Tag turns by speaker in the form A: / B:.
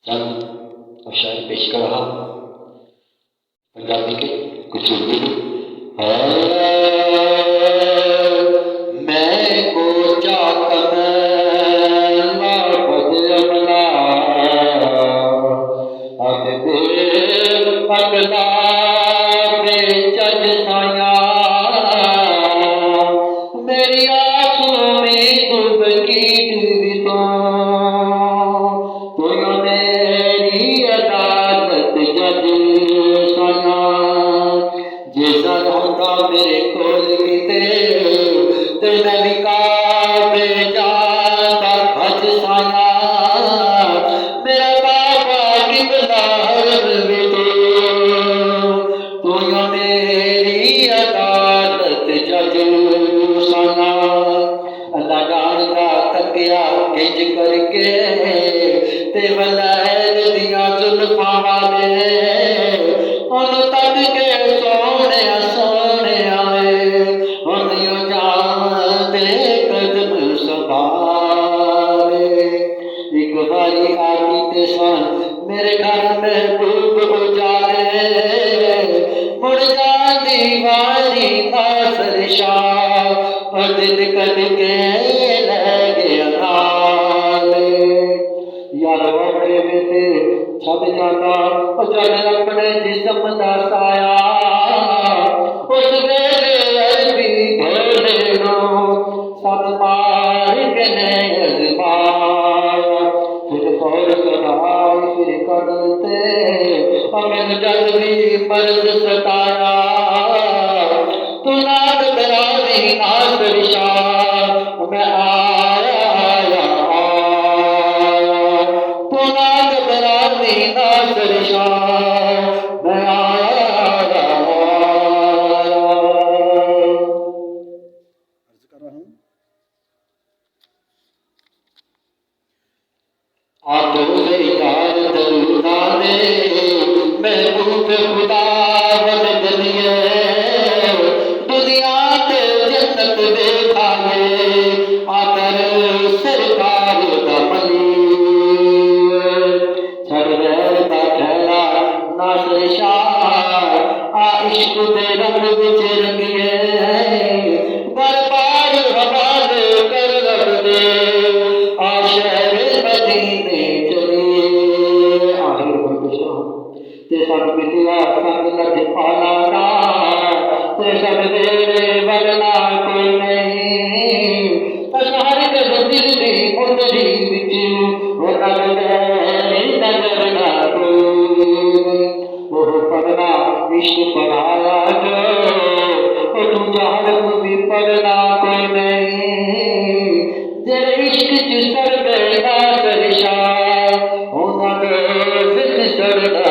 A: चंद और शायर पेश कर रहा पंजाबी के कुछ उर्दू है। मैं को चाकम बदला अब अगला बेचज साया मेरी आंखों में डूबकी डूबी तो मेरी अदालत जज साया जैसा होता मेरे कोल किते ते मैं भी काबे जाता भज साया मेरा बाबा किबला भी तो मेरी अदालत जज साया अल्लाह जानदा तकिया किंज करके ते वलैद दिया जुल्फां वाले उन तक के सोने सोने आए उन यो जान दे कदम संभाले एक बारी आती ते सन मेरे घर में डूब उजाले मुड़ जाती वारी नासर शाह और दिल कद के लगे अनाले यार वाकई में छप जाता और जब अपने जिस्म दा साया उस वेले अरबी भोले नो सद मार के ने अजमाया फिर फौर सदाई फिर करते हमें जब भी मर्द सताया तू नाद बरावी नासर शाह मैं आया तू नाद बरावी नासर शाह मैं आया। अर्ज कर रहा हूँ आतो यार दरुदा दे महबूब खुदा बन गलिए दुनिया ते जन्नत देखाए आकर सरकार दा मली छड़ रहता खैरा नासर शाह आ इश्क दे रंग विच रंगिए दरबार हवाले कर रब दे आ शहर मदीने चले आखिर ते सब मिलिया संग लग पाला ना ते सब तेरे वरना कोई नहीं अशहर के दिल दी मुंदरी विच वो लगदे नजर ना कोई वो पढ़ना इश्क पढ़ाया जो वो तू जहर भी पढ़ना कोई नहीं जेरे इश्क च सर गए नासर शाह उन्हां दे फिर सरना